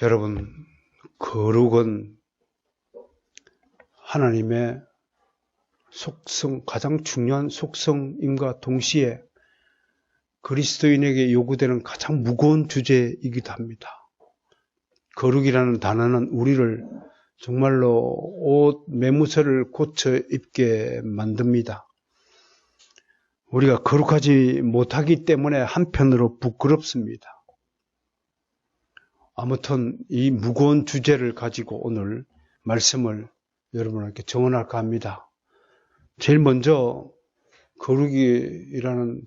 여러분, 거룩은 하나님의 속성, 가장 중요한 속성임과 동시에 그리스도인에게 요구되는 가장 무거운 주제이기도 합니다. 거룩이라는 단어는 우리를 정말로 옷, 매무새를 고쳐 입게 만듭니다. 우리가 거룩하지 못하기 때문에 한편으로 부끄럽습니다. 아무튼 이 무거운 주제를 가지고 오늘 말씀을 여러분에게 정언할까 합니다. 제일 먼저 거룩이라는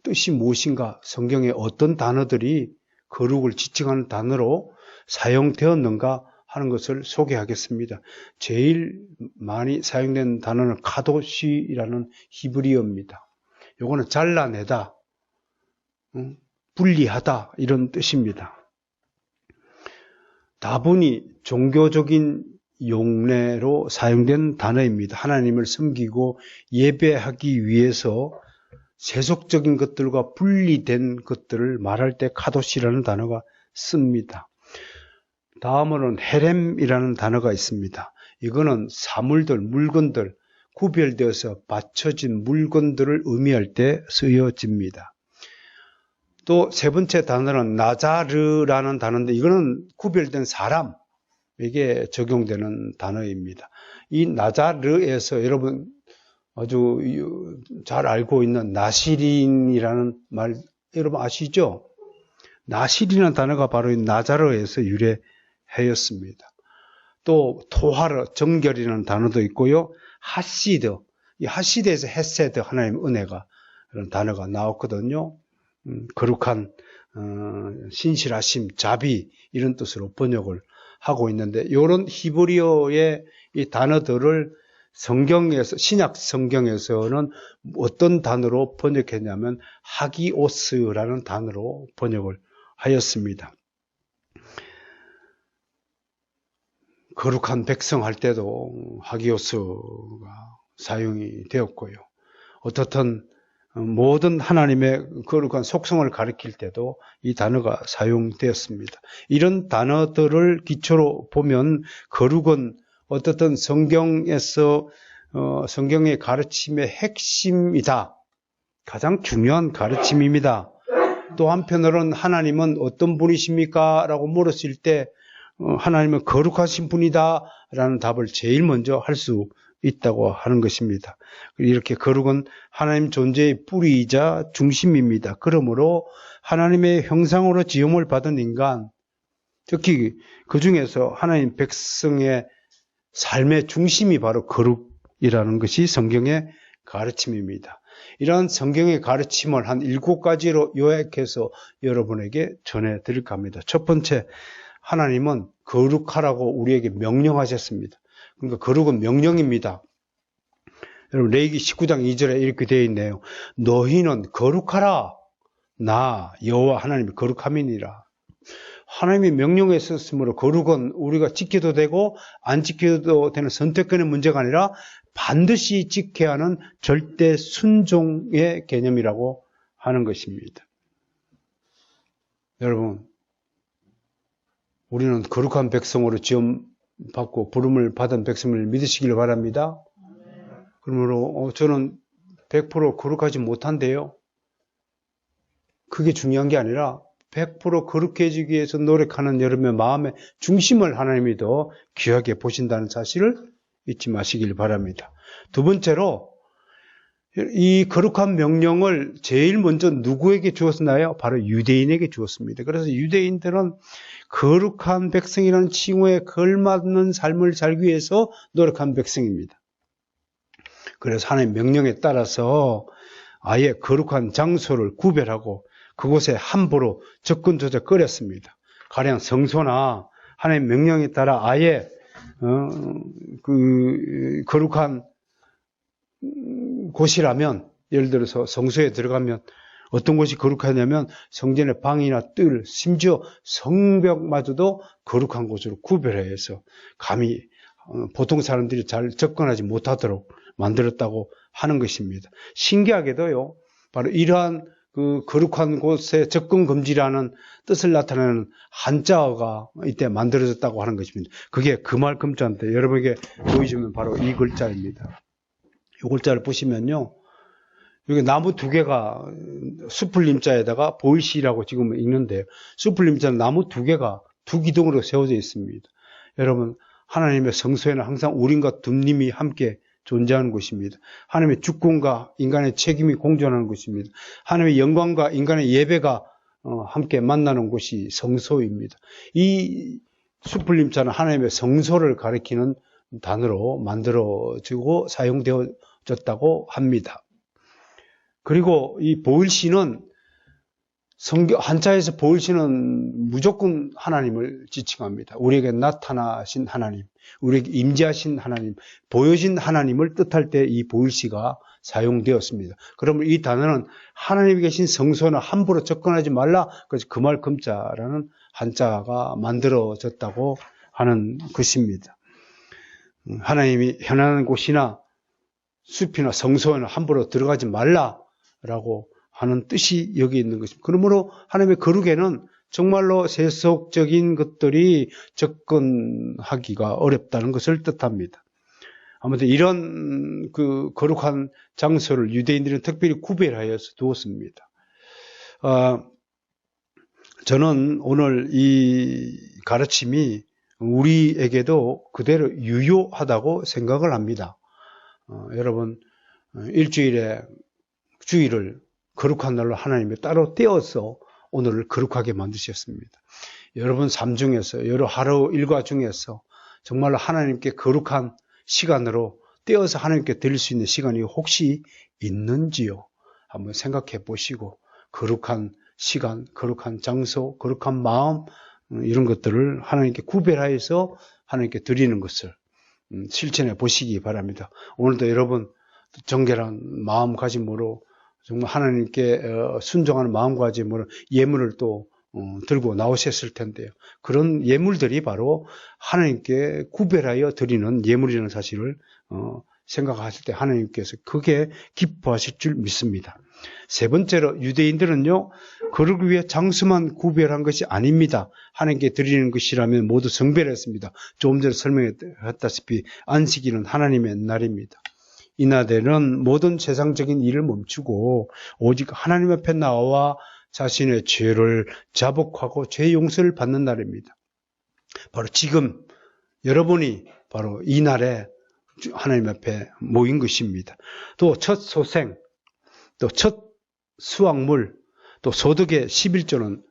뜻이 무엇인가, 성경에 어떤 단어들이 거룩을 지칭하는 단어로 사용되었는가 하는 것을 소개하겠습니다. 제일 많이 사용된 단어는 카도시라는 히브리어입니다. 요거는 잘라내다, 분리하다 이런 뜻입니다. 다분히 종교적인 용례로 사용된 단어입니다. 하나님을 섬기고 예배하기 위해서 세속적인 것들과 분리된 것들을 말할 때 카도시라는 단어가 씁니다. 다음으로는 헤렘이라는 단어가 있습니다. 이거는 사물들, 물건들, 구별되어서 받쳐진 물건들을 의미할 때 쓰여집니다. 또 세 번째 단어는 나자르라는 단어인데 이거는 구별된 사람에게 적용되는 단어입니다. 이 나자르에서 여러분 아주 잘 알고 있는 나시린이라는 말 여러분 아시죠? 나시린이라는 단어가 바로 이 나자르에서 유래하였습니다. 또 토하르, 정결이라는 단어도 있고요. 하시드, 이 하시드에서 헤세드, 하나님의 은혜가 이런 단어가 나왔거든요. 거룩한 신실하심, 자비 이런 뜻으로 번역을 하고 있는데 이런 히브리어의 이 단어들을 성경에서 신약 성경에서는 어떤 단어로 번역했냐면 하기오스라는 단어로 번역을 하였습니다. 거룩한 백성 할 때도 하기오스가 사용이 되었고요. 어떻든 모든 하나님의 거룩한 속성을 가리킬 때도 이 단어가 사용되었습니다. 이런 단어들을 기초로 보면 거룩은 어떻든 성경에서 성경의 가르침의 핵심이다. 가장 중요한 가르침입니다. 또 한편으로는 하나님은 어떤 분이십니까? 라고 물었을 때 하나님은 거룩하신 분이다 라는 답을 제일 먼저 할 수 있다고 하는 것입니다. 이렇게 거룩은 하나님 존재의 뿌리이자 중심입니다. 그러므로 하나님의 형상으로 지음을 받은 인간, 특히 그 중에서 하나님 백성의 삶의 중심이 바로 거룩이라는 것이 성경의 가르침입니다. 이러한 성경의 가르침을 한 7가지로 요약해서 여러분에게 전해드릴까 합니다. 첫 번째, 하나님은 거룩하라고 우리에게 명령하셨습니다. 그러니까 거룩은 명령입니다. 여러분 레위기 19장 2절에 이렇게 되어 있네요. 너희는 거룩하라. 나 여호와 하나님이 거룩함이니라. 하나님이 명령했었으므로 거룩은 우리가 지켜도 되고 안 지켜도 되는 선택권의 문제가 아니라 반드시 지켜야 하는 절대 순종의 개념이라고 하는 것입니다. 여러분, 우리는 거룩한 백성으로 지음받고 부름을 받은 백성을 믿으시길 바랍니다. 그러므로 저는 100% 거룩하지 못한데요. 그게 중요한 게 아니라 100% 거룩해지기 위해서 노력하는 여러분의 마음의 중심을 하나님이 더 귀하게 보신다는 사실을 잊지 마시길 바랍니다. 두 번째로 이 거룩한 명령을 제일 먼저 누구에게 주었나요? 바로 유대인에게 주었습니다. 그래서 유대인들은 거룩한 백성이라는 칭호에 걸맞는 삶을 살기 위해서 노력한 백성입니다. 그래서 하나님의 명령에 따라서 아예 거룩한 장소를 구별하고 그곳에 함부로 접근조차 꺼렸습니다. 가령 성소나 하나님의 명령에 따라 아예 거룩한 곳이라면, 예를 들어서 성소에 들어가면 어떤 곳이 거룩하냐면 성전의 방이나 뜰, 심지어 성벽마저도 거룩한 곳으로 구별해서 감히 보통 사람들이 잘 접근하지 못하도록 만들었다고 하는 것입니다. 신기하게도요, 바로 이러한 그 거룩한 곳에 접근 금지라는 뜻을 나타내는 한자어가 이때 만들어졌다고 하는 것입니다. 그게 금할 금자인데 여러분에게 보여주면 바로 이 글자입니다. 이 글자를 보시면요. 여기 나무 두 개가 수풀림자에다가 보일시라고 지금 읽는데요. 수풀림자는 나무 두 개가 두 기둥으로 세워져 있습니다. 여러분, 하나님의 성소에는 항상 우림과 둠림이 함께 존재하는 곳입니다. 하나님의 주권과 인간의 책임이 공존하는 곳입니다. 하나님의 영광과 인간의 예배가 함께 만나는 곳이 성소입니다. 이 수풀림자는 하나님의 성소를 가리키는 단어로 만들어지고 사용되어졌다고 합니다. 그리고 이 보일시는 한자에서 보일시는 무조건 하나님을 지칭합니다. 우리에게 나타나신 하나님, 우리에게 임재하신 하나님, 보여진 하나님을 뜻할 때 이 보일시가 사용되었습니다. 그러면 이 단어는 하나님이 계신 성소는 함부로 접근하지 말라. 그래서 금할 금자라는 한자가 만들어졌다고 하는 것입니다. 하나님이 현안한 곳이나 숲이나 성소에는 함부로 들어가지 말라라고 하는 뜻이 여기 있는 것입니다. 그러므로 하나님의 거룩에는 정말로 세속적인 것들이 접근하기가 어렵다는 것을 뜻합니다. 아무튼 이런 그 거룩한 장소를 유대인들은 특별히 구별하여서 두었습니다. 저는 오늘 이 가르침이 우리에게도 그대로 유효하다고 생각을 합니다. 여러분, 주일을 거룩한 날로 하나님이 따로 떼어서 오늘을 거룩하게 만드셨습니다. 여러분 삶 중에서, 여러 하루 일과 중에서 정말로 하나님께 거룩한 시간으로 떼어서 하나님께 드릴 수 있는 시간이 혹시 있는지요? 한번 생각해 보시고 거룩한 시간, 거룩한 장소, 거룩한 마음 이런 것들을 하나님께 구별하여서 하나님께 드리는 것을 실천해 보시기 바랍니다. 오늘도 여러분 정결한 마음가짐으로 정말 하나님께 순종하는 마음가짐으로 예물을 또 들고 나오셨을 텐데요. 그런 예물들이 바로 하나님께 구별하여 드리는 예물이라는 사실을 생각하실 때 하나님께서 크게 기뻐하실 줄 믿습니다. 세 번째로 유대인들은요, 거룩을 위해 장수만 구별한 것이 아닙니다. 하나님께 드리는 것이라면 모두 성별했습니다. 조금 전에 설명했다시피 안식일은 하나님의 날입니다. 이날에는 모든 세상적인 일을 멈추고 오직 하나님 앞에 나와 자신의 죄를 자복하고 죄 용서를 받는 날입니다. 바로 지금 여러분이 바로 이 날에 하나님 앞에 모인 것입니다. 또 첫 소생, 또 첫 수확물, 또 소득의 11조는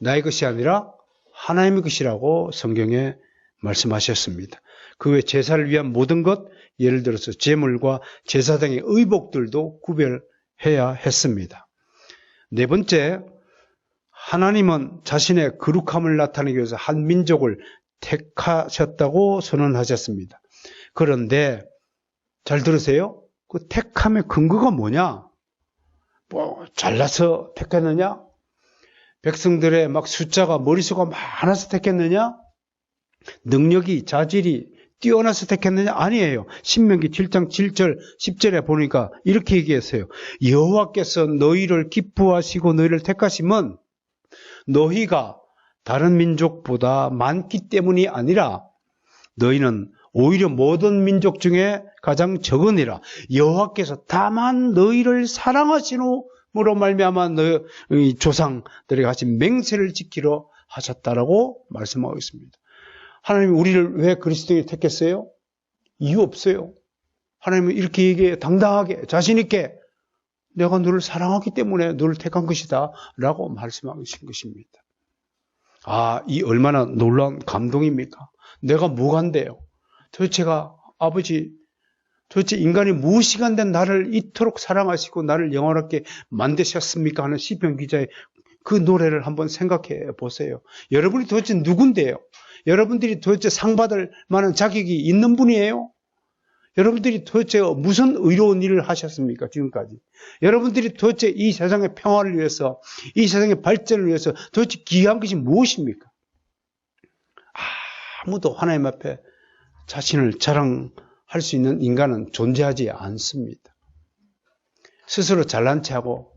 나의 것이 아니라 하나님의 것이라고 성경에 말씀하셨습니다. 그 외 제사를 위한 모든 것, 예를 들어서 제물과 제사 등의 의복들도 구별해야 했습니다. 네 번째, 하나님은 자신의 거룩함을 나타내기 위해서 한 민족을 택하셨다고 선언하셨습니다. 그런데 잘 들으세요. 그 택함의 근거가 뭐냐? 뭐 잘나서 택했느냐? 백성들의 막 숫자가 머릿수가 많아서 택했느냐? 능력이 자질이 뛰어나서 택했느냐? 아니에요. 신명기 7장 7절 10절에 보니까 이렇게 얘기했어요. 여호와께서 너희를 기뻐하시고 너희를 택하심은 너희가 다른 민족보다 많기 때문이 아니라 너희는 오히려 모든 민족 중에 가장 적으니라. 여호와께서 다만 너희를 사랑하시므로 말미암아 너희 조상들에게 하신 맹세를 지키려 하셨다라고 말씀하고 있습니다. 하나님이 우리를 왜 그리스도인이 택했어요? 이유 없어요. 하나님은 이렇게 얘기해요. 당당하게 자신 있게 내가 너를 사랑하기 때문에 너를 택한 것이다 라고 말씀하신 것입니다. 이 얼마나 놀라운 감동입니까? 내가 뭐가 한대요? 도대체가 아버지, 도대체 인간이 무엇이간 된 나를 이토록 사랑하시고 나를 영원하게 만드셨습니까? 하는 시편 기자의 그 노래를 한번 생각해 보세요. 여러분이 도대체 누군데요? 여러분들이 도대체 상 받을 만한 자격이 있는 분이에요? 여러분들이 도대체 무슨 의로운 일을 하셨습니까? 지금까지. 여러분들이 도대체 이 세상의 평화를 위해서, 이 세상의 발전을 위해서 도대체 기여한 것이 무엇입니까? 아무도 하나님 앞에 자신을 자랑할 수 있는 인간은 존재하지 않습니다. 스스로 잘난 체하고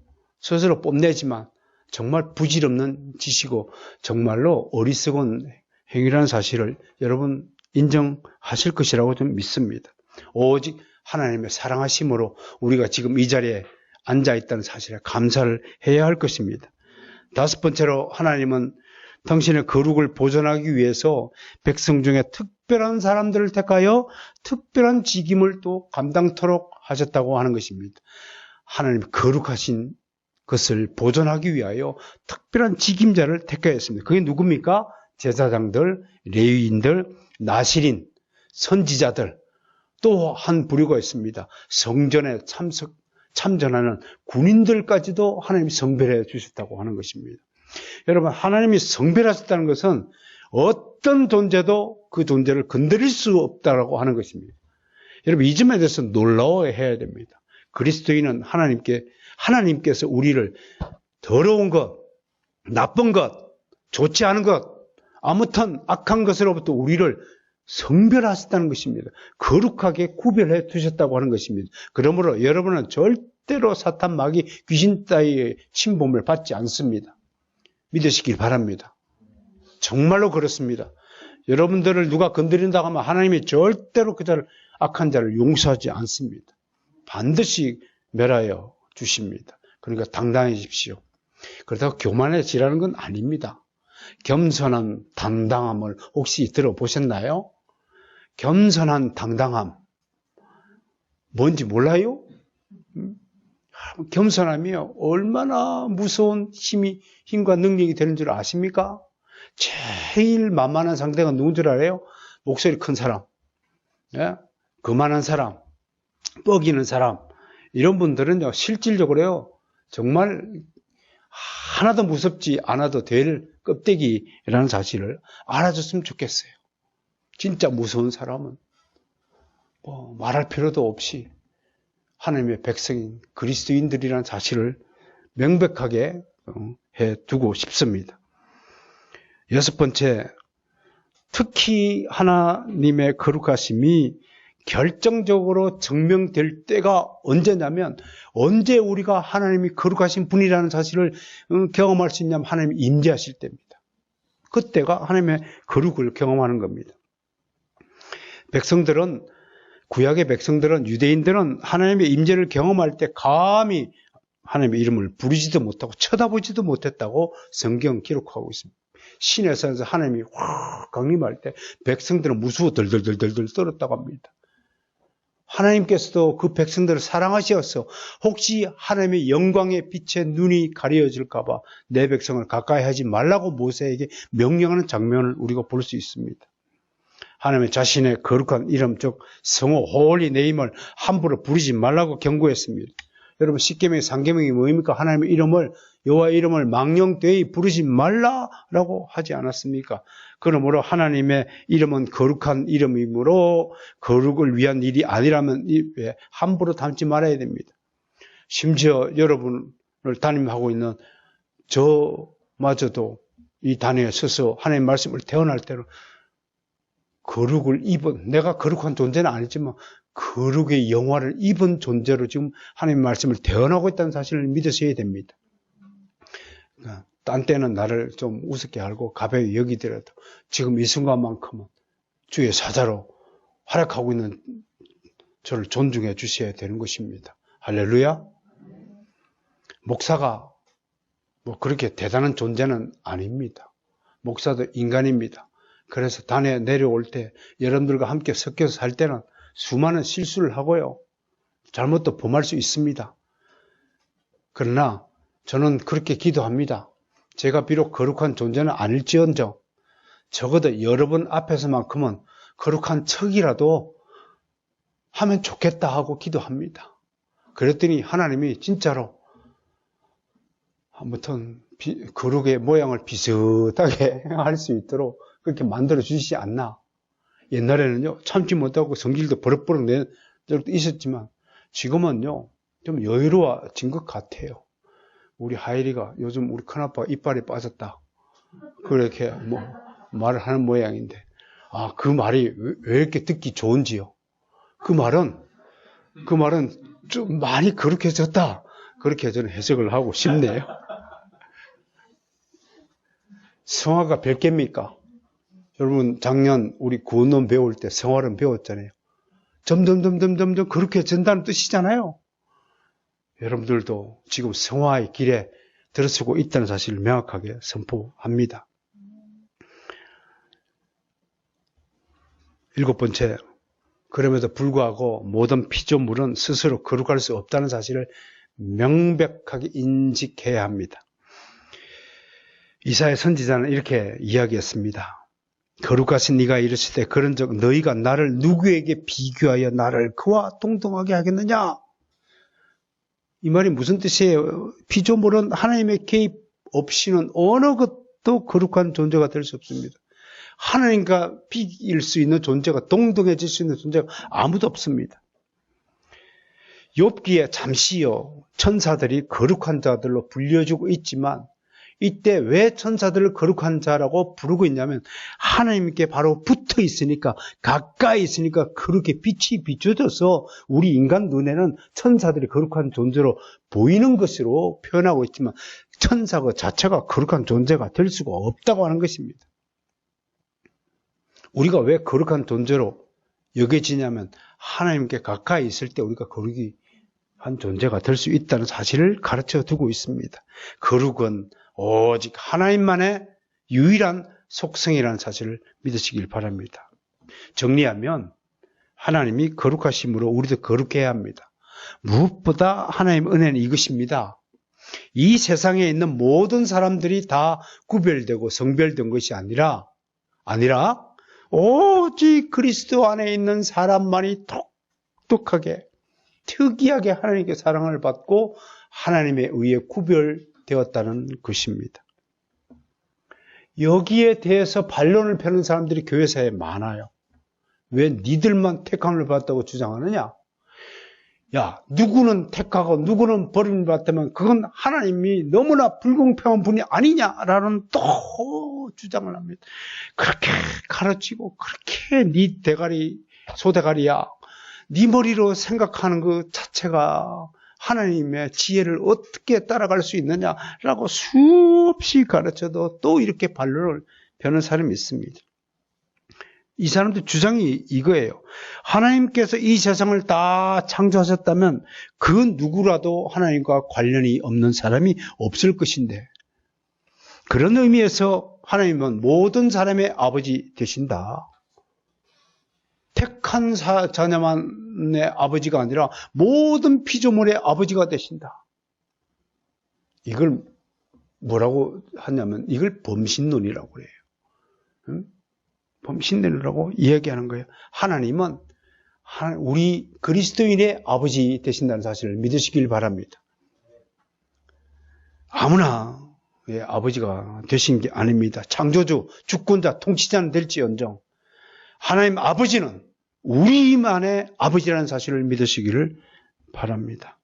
스스로 뽐내지만 정말 부질없는 짓이고 정말로 어리석은 행위라는 사실을 여러분 인정하실 것이라고 좀 믿습니다. 오직 하나님의 사랑하심으로 우리가 지금 이 자리에 앉아있다는 사실에 감사를 해야 할 것입니다. 다섯 번째로 하나님은 당신의 거룩을 보존하기 위해서 백성 중에 특별한 사람들을 택하여 특별한 직임을 또 감당토록 하셨다고 하는 것입니다. 하나님 거룩하신 것을 보존하기 위하여 특별한 직임자를 택하였습니다. 그게 누굽니까? 제사장들, 레위인들, 나실인, 선지자들, 또 한 부류가 있습니다. 성전에 참전하는 군인들까지도 하나님이 성별해 주셨다고 하는 것입니다. 여러분, 하나님이 성별하셨다는 것은 어떤 존재도 그 존재를 건드릴 수 없다고 하는 것입니다. 여러분, 이 점에 대해서 놀라워해야 됩니다. 그리스도인은 하나님께서 우리를 더러운 것, 나쁜 것, 좋지 않은 것, 아무튼 악한 것으로부터 우리를 성별하셨다는 것입니다. 거룩하게 구별해 두셨다고 하는 것입니다. 그러므로 여러분은 절대로 사탄, 마귀, 귀신 따위의 침범을 받지 않습니다. 믿으시길 바랍니다. 정말로 그렇습니다. 여러분들을 누가 건드린다고 하면 하나님이 절대로 그 자를, 악한 자를 용서하지 않습니다. 반드시 멸하여 주십니다. 그러니까 당당해지십시오. 그렇다고 교만해지라는 건 아닙니다. 겸손한 당당함을 혹시 들어보셨나요? 겸손한 당당함. 뭔지 몰라요? 겸손함이 얼마나 무서운 힘과 능력이 되는 줄 아십니까? 제일 만만한 상대가 누군 줄 알아요? 목소리 큰 사람, 예? 거만한 사람, 뻐기는 사람. 이런 분들은요, 실질적으로요, 정말 하나도 무섭지 않아도 될 껍데기라는 사실을 알아줬으면 좋겠어요. 진짜 무서운 사람은 말할 필요도 없이 하나님의 백성인 그리스도인들이라는 사실을 명백하게 해두고 싶습니다. 여섯 번째, 특히 하나님의 거룩하심이 결정적으로 증명될 때가 언제냐면, 언제 우리가 하나님이 거룩하신 분이라는 사실을 경험할 수 있냐면 하나님이 임재하실 때입니다. 그때가 하나님의 거룩을 경험하는 겁니다. 구약의 백성들은, 유대인들은 하나님의 임재를 경험할 때 감히 하나님의 이름을 부르지도 못하고 쳐다보지도 못했다고 성경 기록하고 있습니다. 신의 산에서 하나님이 확 강림할 때 백성들은 무서워 덜덜덜덜 떨었다고 합니다. 하나님께서도 그 백성들을 사랑하셔서 혹시 하나님의 영광의 빛에 눈이 가려질까 봐 내 백성을 가까이 하지 말라고 모세에게 명령하는 장면을 우리가 볼 수 있습니다. 하나님의 자신의 거룩한 이름, 즉 성호 홀리 네임을 함부로 부르지 말라고 경고했습니다. 여러분, 십계명의 상계명이 뭐입니까? 하나님의 이름을, 여호와의 이름을 망령되이 부르지 말라라고 하지 않았습니까? 그러므로 하나님의 이름은 거룩한 이름이므로 거룩을 위한 일이 아니라면 함부로 담지 말아야 됩니다. 심지어 여러분을 담임하고 있는 저마저도 이 단회에 서서 하나님의 말씀을 대언할 때는 거룩을 입은, 내가 거룩한 존재는 아니지만 거룩의 영화를 입은 존재로 지금 하나님의 말씀을 대언하고 있다는 사실을 믿으셔야 됩니다. 딴 때는 나를 좀 우습게 알고 가벼이 여기더라도 지금 이 순간만큼은 주의 사자로 활약하고 있는 저를 존중해 주셔야 되는 것입니다. 할렐루야. 목사가 뭐 그렇게 대단한 존재는 아닙니다. 목사도 인간입니다. 그래서 단에 내려올 때 여러분들과 함께 섞여서 살 때는 수많은 실수를 하고요. 잘못도 범할 수 있습니다. 그러나 저는 그렇게 기도합니다. 제가 비록 거룩한 존재는 아닐지언정 적어도 여러분 앞에서만큼은 거룩한 척이라도 하면 좋겠다 하고 기도합니다. 그랬더니 하나님이 진짜로 아무튼 거룩의 모양을 비슷하게 할 수 있도록 그렇게 만들어 주시지 않나. 옛날에는요, 참지 못하고 성질도 버럭버럭 낸 적도 있었지만 지금은요, 좀 여유로워진 것 같아요. 우리 하일이가 요즘 우리 큰아빠가 이빨이 빠졌다. 그렇게 뭐 말을 하는 모양인데, 그 말이 왜 이렇게 듣기 좋은지요? 그 말은 좀 많이 거룩해졌다. 그렇게 저는 해석을 하고 싶네요. 성화가 별개입니까? 여러분 작년 우리 구원론 배울 때 성화론 배웠잖아요. 점점 그렇게 된다는 뜻이잖아요. 여러분들도 지금 성화의 길에 들어서고 있다는 사실을 명확하게 선포합니다. 7번째, 그럼에도 불구하고 모든 피조물은 스스로 거룩할 수 없다는 사실을 명백하게 인식해야 합니다. 이사야 선지자는 이렇게 이야기했습니다. 거룩하신 네가 이르시되 그런즉 너희가 나를 누구에게 비교하여 나를 그와 동등하게 하겠느냐? 이 말이 무슨 뜻이에요? 피조물은 하나님의 개입 없이는 어느 것도 거룩한 존재가 될 수 없습니다. 하나님과 비길 수 있는 존재가, 동등해질 수 있는 존재가 아무도 없습니다. 욥기에 잠시요 천사들이 거룩한 자들로 불려주고 있지만 이때 왜 천사들을 거룩한 자라고 부르고 있냐면 하나님께 바로 붙어 있으니까, 가까이 있으니까 그렇게 빛이 비춰져서 우리 인간 눈에는 천사들이 거룩한 존재로 보이는 것으로 표현하고 있지만 천사가 자체가 거룩한 존재가 될 수가 없다고 하는 것입니다. 우리가 왜 거룩한 존재로 여겨지냐면 하나님께 가까이 있을 때 우리가 거룩한 존재가 될 수 있다는 사실을 가르쳐 두고 있습니다. 거룩은 오직 하나님만의 유일한 속성이라는 사실을 믿으시길 바랍니다. 정리하면 하나님이 거룩하심으로 우리도 거룩해야 합니다. 무엇보다 하나님의 은혜는 이것입니다. 이 세상에 있는 모든 사람들이 다 구별되고 성별된 것이 아니라 오직 그리스도 안에 있는 사람만이 독특하게 특이하게 하나님께 사랑을 받고 하나님에 의해 구별되었다는 것입니다. 여기에 대해서 반론을 펴는 사람들이 교회사에 많아요. 왜 니들만 택함을 받았다고 주장하느냐? 야, 누구는 택하고 누구는 버림을 받다면 그건 하나님이 너무나 불공평한 분이 아니냐라는 또 주장을 합니다. 그렇게 가르치고 그렇게 네 대가리 소대가리야, 네 머리로 생각하는 것 자체가 하나님의 지혜를 어떻게 따라갈 수 있느냐라고 수없이 가르쳐도 또 이렇게 반론을 펴는 사람이 있습니다. 이 사람들 주장이 이거예요. 하나님께서 이 세상을 다 창조하셨다면 그 누구라도 하나님과 관련이 없는 사람이 없을 것인데, 그런 의미에서 하나님은 모든 사람의 아버지 되신다. 택한 자녀만의 아버지가 아니라 모든 피조물의 아버지가 되신다. 이걸 뭐라고 하냐면 이걸 범신론이라고 그래요. 응? 범신론이라고 이야기하는 거예요. 하나님은 우리 그리스도인의 아버지 되신다는 사실을 믿으시길 바랍니다. 아무나 아버지가 되신 게 아닙니다. 창조주, 주권자, 통치자는 될지언정 하나님 아버지는 우리만의 아버지라는 사실을 믿으시기를 바랍니다.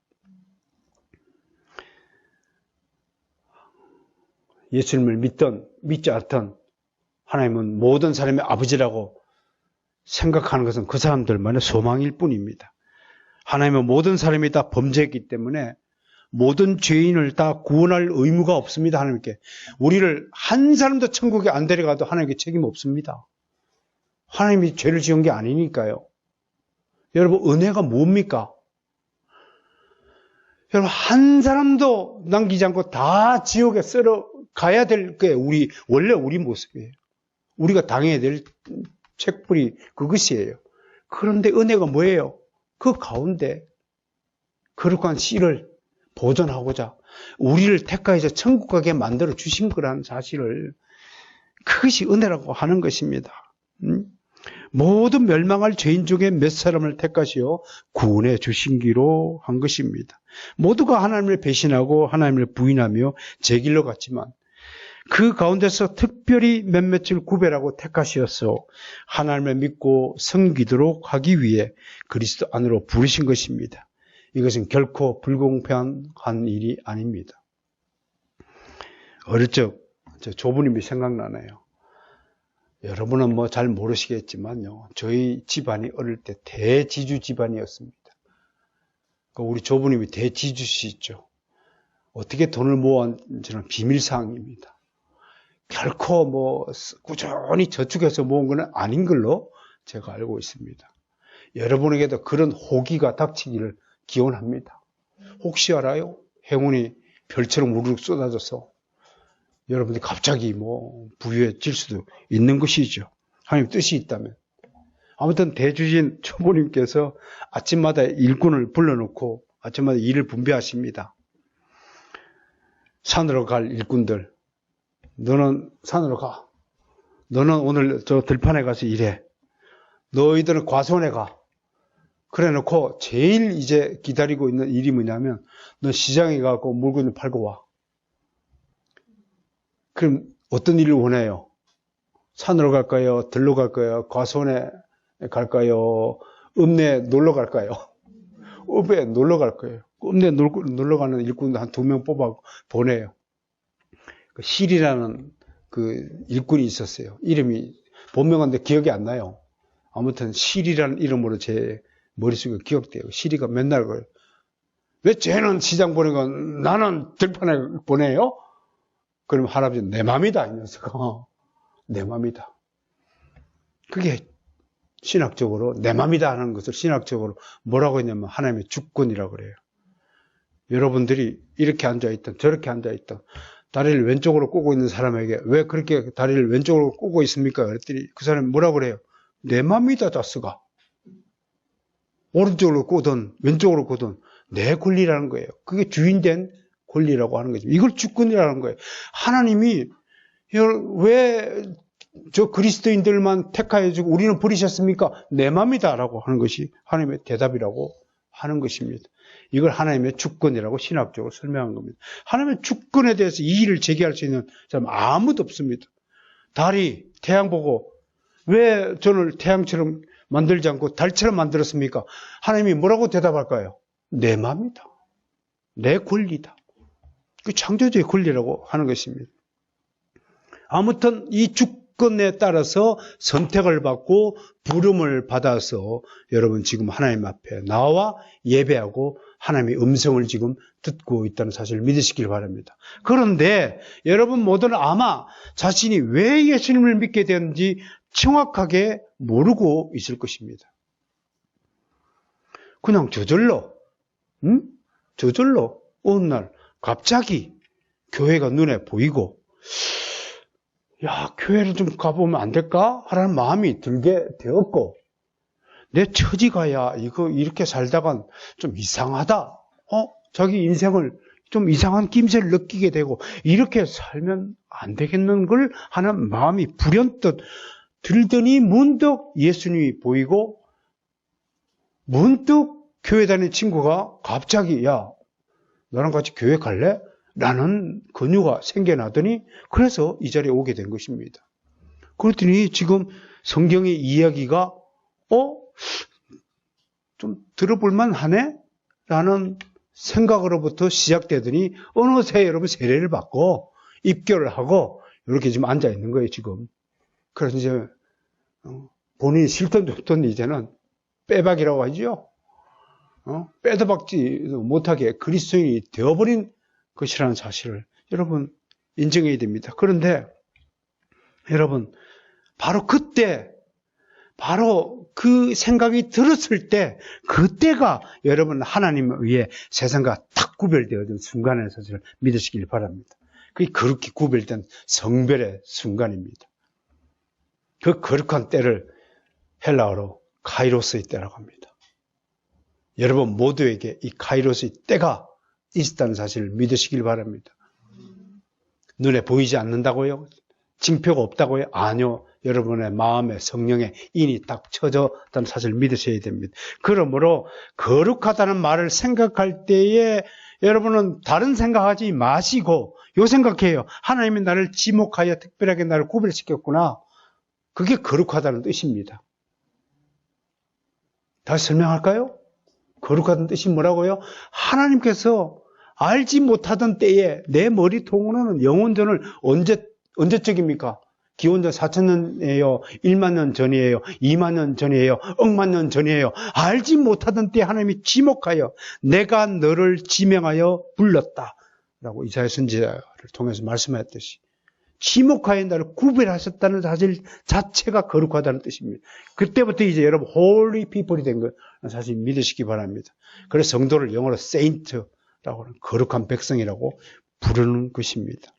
예수님을 믿든 믿지 않든 하나님은 모든 사람의 아버지라고 생각하는 것은 그 사람들만의 소망일 뿐입니다. 하나님은 모든 사람이 다 범죄했기 때문에 모든 죄인을 다 구원할 의무가 없습니다. 하나님께. 우리를 한 사람도 천국에 안 데려가도 하나님께 책임 없습니다. 하나님이 죄를 지은 게 아니니까요. 여러분, 은혜가 뭡니까? 여러분, 한 사람도 남기지 않고 다 지옥에 썰어 가야 될 게 원래 우리 모습이에요. 우리가 당해야 될 책불이 그것이에요. 그런데 은혜가 뭐예요? 그 가운데 거룩한 씨를 보존하고자 우리를 택하여서 천국 가게 만들어 주신 거라는 사실을, 그것이 은혜라고 하는 것입니다. 모든 멸망할 죄인 중에 몇 사람을 택하시어 구원해 주신 기로 한 것입니다. 모두가 하나님을 배신하고 하나님을 부인하며 제 길로 갔지만 그 가운데서 특별히 몇몇을 구별하고 택하시어서 하나님을 믿고 섬기도록 하기 위해 그리스도 안으로 부르신 것입니다. 이것은 결코 불공평한 일이 아닙니다. 어릴 적 조부님이 생각나네요. 여러분은 뭐 잘 모르시겠지만요, 저희 집안이 어릴 때 대지주 집안이었습니다. 우리 조부님이 대지주시죠. 어떻게 돈을 모았는지는 비밀사항입니다. 결코 뭐 꾸준히 저축해서 모은 건 아닌 걸로 제가 알고 있습니다. 여러분에게도 그런 호기가 닥치기를 기원합니다. 혹시 알아요? 행운이 별처럼 우르르 쏟아져서 여러분들이 갑자기 뭐 부유해질 수도 있는 것이죠. 하나님 뜻이 있다면. 아무튼 대주신 초보님께서 아침마다 일꾼을 불러놓고 아침마다 일을 분배하십니다. 산으로 갈 일꾼들, 너는 산으로 가. 너는 오늘 저 들판에 가서 일해. 너희들은 과수원에 가. 그래 놓고 제일 이제 기다리고 있는 일이 뭐냐면 너 시장에 가고 물건을 팔고 와. 그럼 어떤 일을 원해요? 산으로 갈까요? 들로 갈까요? 과수원에 갈까요? 읍내에 놀러 갈까요? 읍에 놀러 갈 거예요. 읍내에 놀러 가는 일꾼도 한 2명 뽑아 보내요. 실이라는 그 일꾼이 있었어요. 이름이 본명인데 기억이 안 나요. 아무튼 실이라는 이름으로 제 머릿속에 기억돼요. 실이가 맨날 그래요. 왜 쟤는 시장 보내고 나는 들판에 보내요? 그럼 할아버지는 내 맘이다, 이 녀석아. 내 맘이다. 그게 신학적으로 내 맘이다 하는 것을 신학적으로 뭐라고 했냐면 하나님의 주권이라고 그래요. 여러분들이 이렇게 앉아있던 저렇게 앉아있던 다리를 왼쪽으로 꼬고 있는 사람에게 왜 그렇게 다리를 왼쪽으로 꼬고 있습니까? 그랬더니 그 사람이 뭐라고 그래요? 내 맘이다, 자스가. 오른쪽으로 꼬든 왼쪽으로 꼬든 내 권리라는 거예요. 그게 주인된 권리라고 하는 거죠. 이걸 주권이라는 거예요. 하나님이 왜 저 그리스도인들만 택하여주고 우리는 버리셨습니까? 내 맘이다라고 하는 것이 하나님의 대답이라고 하는 것입니다. 이걸 하나님의 주권이라고 신학적으로 설명한 겁니다. 하나님의 주권에 대해서 이의를 제기할 수 있는 사람 아무도 없습니다. 달이 태양 보고 왜 저를 태양처럼 만들지 않고 달처럼 만들었습니까? 하나님이 뭐라고 대답할까요? 내 맘이다. 내 권리다. 그 창조주의 권리라고 하는 것입니다. 아무튼 이 주권에 따라서 선택을 받고 부름을 받아서 여러분 지금 하나님 앞에 나와 예배하고 하나님의 음성을 지금 듣고 있다는 사실을 믿으시길 바랍니다. 그런데 여러분 모두는 아마 자신이 왜 예수님을 믿게 되었는지 정확하게 모르고 있을 것입니다. 그냥 저절로 어느 날 갑자기 교회가 눈에 보이고 야, 교회를 좀 가보면 안 될까? 하라는 마음이 들게 되었고 내 처지가야 이거 이렇게 살다간 좀 이상하다. 자기 인생을 좀 이상한 낌새를 느끼게 되고 이렇게 살면 안 되겠는 걸 하는 마음이 불현듯 들더니 문득 예수님이 보이고 문득 교회 다니는 친구가 갑자기 야, 너랑 같이 교회 갈래? 라는 권유가 생겨나더니 그래서 이 자리에 오게 된 것입니다. 그랬더니 지금 성경의 이야기가 좀 들어볼만 하네? 라는 생각으로부터 시작되더니 어느새 여러분 세례를 받고 입교를 하고 이렇게 지금 앉아 있는 거예요, 지금. 그래서 이제 본인이 싫던 좋던 이제는 빼박이라고 하죠. 빼도 박지 못하게 그리스도인이 되어버린 것이라는 사실을 여러분 인정해야 됩니다. 그런데 여러분 바로 그때 바로 그 생각이 들었을 때 그때가 여러분 하나님에 의해 세상과 딱 구별되어진 순간의 사실을 믿으시길 바랍니다. 그게 그렇게 구별된 성별의 순간입니다. 그 거룩한 때를 헬라어로 카이로스의 때라고 합니다. 여러분 모두에게 이 카이로스의 때가 있다는 사실을 믿으시길 바랍니다. 눈에 보이지 않는다고요? 징표가 없다고요? 아니요. 여러분의 마음에 성령의 인이 딱 쳐졌다는 사실을 믿으셔야 됩니다. 그러므로 거룩하다는 말을 생각할 때에 여러분은 다른 생각하지 마시고 요 생각해요. 하나님이 나를 지목하여 특별하게 나를 구별시켰구나. 그게 거룩하다는 뜻입니다. 다시 설명할까요? 거룩하다는 뜻이 뭐라고요? 하나님께서 알지 못하던 때에 내 머리통으로는 영원전을 언제적입니까? 기원전 4,000년이에요? 1만 년 전이에요? 2만 년 전이에요? 억만 년 전이에요? 알지 못하던 때에 하나님이 지목하여 내가 너를 지명하여 불렀다. 라고 이사야 선지자를 통해서 말씀하였듯이 지목하여 나를 구별하셨다는 사실 자체가 거룩하다는 뜻입니다. 그때부터 이제 여러분 holy people이 된 걸 사실 믿으시기 바랍니다. 그래서 성도를 영어로 saint라고 하는 거룩한 백성이라고 부르는 것입니다.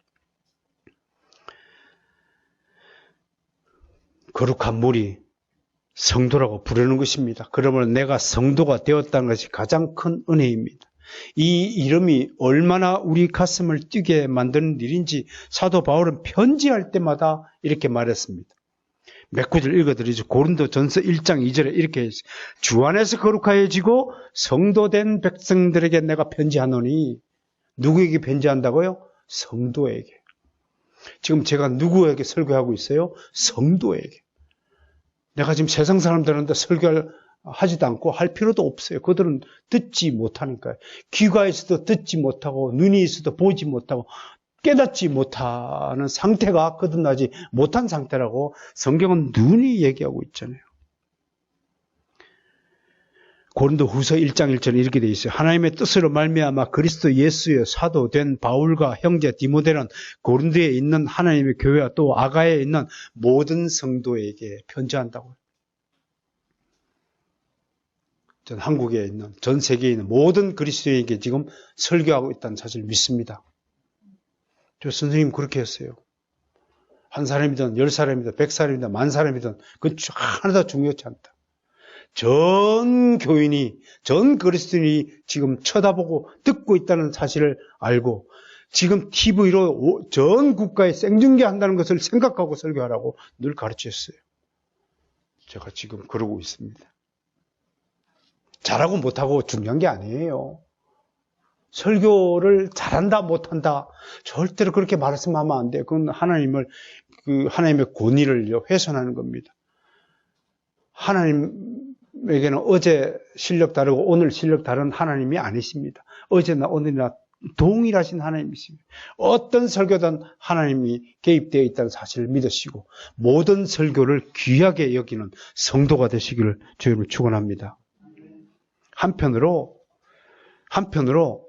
거룩한 물이 성도라고 부르는 것입니다. 그러면 내가 성도가 되었다는 것이 가장 큰 은혜입니다. 이 이름이 얼마나 우리 가슴을 뛰게 만드는 일인지 사도 바울은 편지할 때마다 이렇게 말했습니다. 몇 구절 읽어드리죠. 고린도전서 1장 2절에 이렇게 했어요. 주 안에서 거룩하여지고 성도된 백성들에게 내가 편지하노니. 누구에게 편지한다고요? 성도에게. 지금 제가 누구에게 설교하고 있어요? 성도에게. 내가 지금 세상 사람들한테 설교를 하지도 않고 할 필요도 없어요. 그들은 듣지 못하니까요. 귀가 있어도 듣지 못하고 눈이 있어도 보지 못하고 깨닫지 못하는 상태가 거듭나지 못한 상태라고 성경은 눈이 얘기하고 있잖아요. 고린도후서 1장 1절에 이렇게 되어 있어요. 하나님의 뜻으로 말미암아 그리스도 예수의 사도 된 바울과 형제 디모데는 고린도에 있는 하나님의 교회와 또 아가야에 있는 모든 성도에게 편지한다고요. 전 한국에 있는, 전 세계에 있는 모든 그리스도인에게 지금 설교하고 있다는 사실을 믿습니다. 저 선생님 그렇게 했어요. 한 사람이든 10사람이든 100사람이든 10,000사람이든 그건 하나도 중요치 않다. 전 교인이, 전 그리스도인이 지금 쳐다보고 듣고 있다는 사실을 알고 지금 TV로 전 국가에 생중계한다는 것을 생각하고 설교하라고 늘 가르쳤어요. 제가 지금 그러고 있습니다. 잘하고 못하고 중요한 게 아니에요. 설교를 잘한다 못한다 절대로 그렇게 말씀하면 안 돼요. 그건 하나님의 권위를 훼손하는 겁니다. 하나님에게는 어제 실력 다르고 오늘 실력 다른 하나님이 아니십니다. 어제나 오늘이나 동일하신 하나님이십니다. 어떤 설교든 하나님이 개입되어 있다는 사실을 믿으시고 모든 설교를 귀하게 여기는 성도가 되시기를 주님을 축원합니다. 한편으로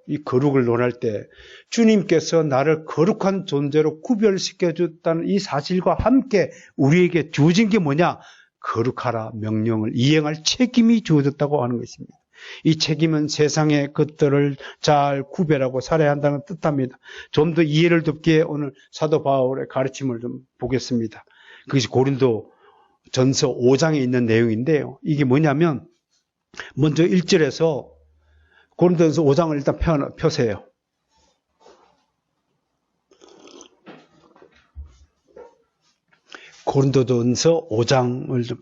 이 거룩을 논할 때 주님께서 나를 거룩한 존재로 구별시켜 줬다는 이 사실과 함께 우리에게 주어진 게 뭐냐? 거룩하라 명령을 이행할 책임이 주어졌다고 하는 것입니다. 이 책임은 세상의 것들을 잘 구별하고 살아야 한다는 뜻합니다. 좀 더 이해를 돕기에 오늘 사도 바울의 가르침을 좀 보겠습니다. 그것이 고린도 전서 5장에 있는 내용인데요. 이게 뭐냐면 먼저 1절에서 고린도전서 5장을 일단 펴세요. 고린도전서 5장을 좀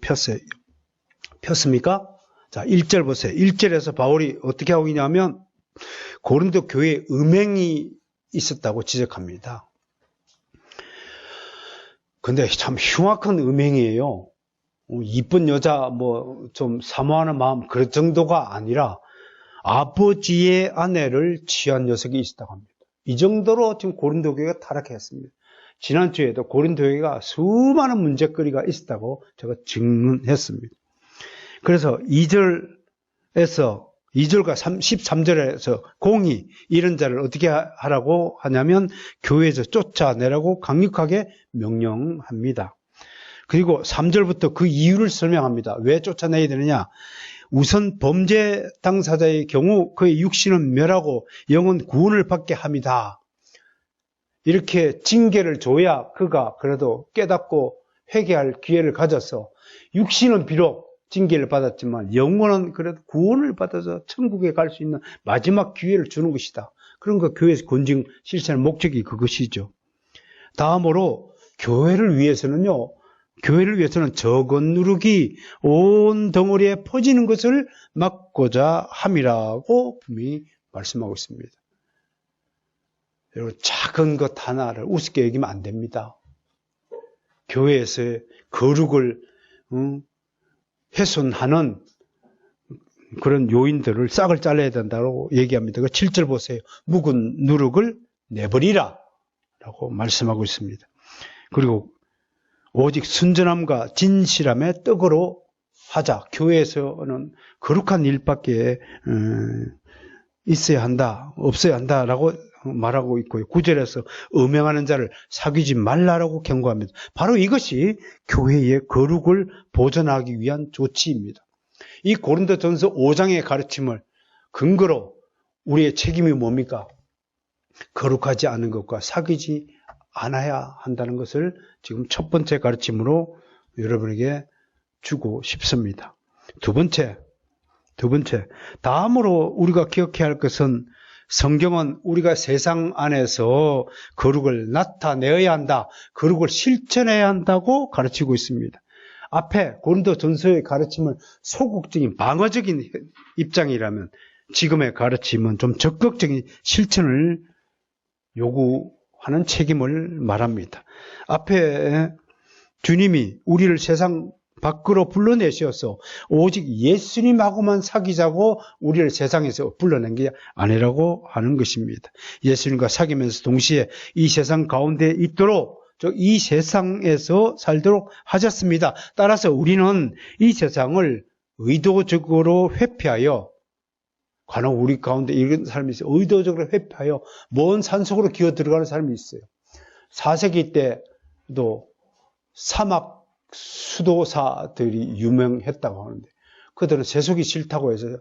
폈습니까? 자, 1절 보세요. 1절에서 바울이 어떻게 하고 있냐면 고린도 교회에 음행이 있었다고 지적합니다. 근데 참 흉악한 음행이에요. 이쁜 여자 좀 사모하는 마음 그런 정도가 아니라 아버지의 아내를 취한 녀석이 있었다고 합니다. 이 정도로 지금 고린도 교회가 타락했습니다. 지난주에도 고린도 교회가 수많은 문제거리가 있었다고 제가 증언했습니다. 그래서 2절과 13절에서 공의 이런 자를 어떻게 하라고 하냐면 교회에서 쫓아내라고 강력하게 명령합니다. 그리고 3절부터 그 이유를 설명합니다. 왜 쫓아내야 되느냐? 우선 범죄 당사자의 경우 그의 육신은 멸하고 영은 구원을 받게 합니다. 이렇게 징계를 줘야 그가 그래도 깨닫고 회개할 기회를 가져서 육신은 비록 징계를 받았지만 영혼은 그래도 구원을 받아서 천국에 갈 수 있는 마지막 기회를 주는 것이다. 그런 거 교회에서 권징 실천의 목적이 그것이죠. 다음으로 교회를 위해서는 저건 누룩이 온 덩어리에 퍼지는 것을 막고자 함이라고 분명히 말씀하고 있습니다. 여러분, 작은 것 하나를 우습게 여기면 안 됩니다. 교회에서의 거룩을 훼손하는 그런 요인들을 싹을 잘라야 된다고 얘기합니다. 그 7절 보세요. 묵은 누룩을 내버리라 라고 말씀하고 있습니다. 그리고 오직 순전함과 진실함의 떡으로 하자. 교회에서는 거룩한 일밖에 있어야 한다, 없어야 한다라고 말하고 있고요. 9절에서 음행하는 자를 사귀지 말라라고 경고합니다. 바로 이것이 교회의 거룩을 보존하기 위한 조치입니다. 이 고린도전서 5장의 가르침을 근거로 우리의 책임이 뭡니까? 거룩하지 않은 것과 사귀지 않아야 한다는 것을 지금 첫 번째 가르침으로 여러분에게 주고 싶습니다. 두 번째, 다음으로 우리가 기억해야 할 것은 성경은 우리가 세상 안에서 거룩을 나타내어야 한다, 거룩을 실천해야 한다고 가르치고 있습니다. 앞에 고린도전서의 가르침을 소극적인 방어적인 입장이라면 지금의 가르침은 좀 적극적인 실천을 요구하는 책임을 말합니다. 앞에 주님이 우리를 세상 밖으로 불러내셔서 오직 예수님하고만 사귀자고 우리를 세상에서 불러낸 게 아니라고 하는 것입니다. 예수님과 사귀면서 동시에 이 세상 가운데 있도록, 이 세상에서 살도록 하셨습니다. 따라서 우리는 이 세상을 의도적으로 회피하여, 간혹 우리 가운데 이런 사람이 있어요. 의도적으로 회피하여 먼 산속으로 기어 들어가는 사람이 있어요. 4세기 때도 사막 수도사들이 유명했다고 하는데, 그들은 세속이 싫다고 해서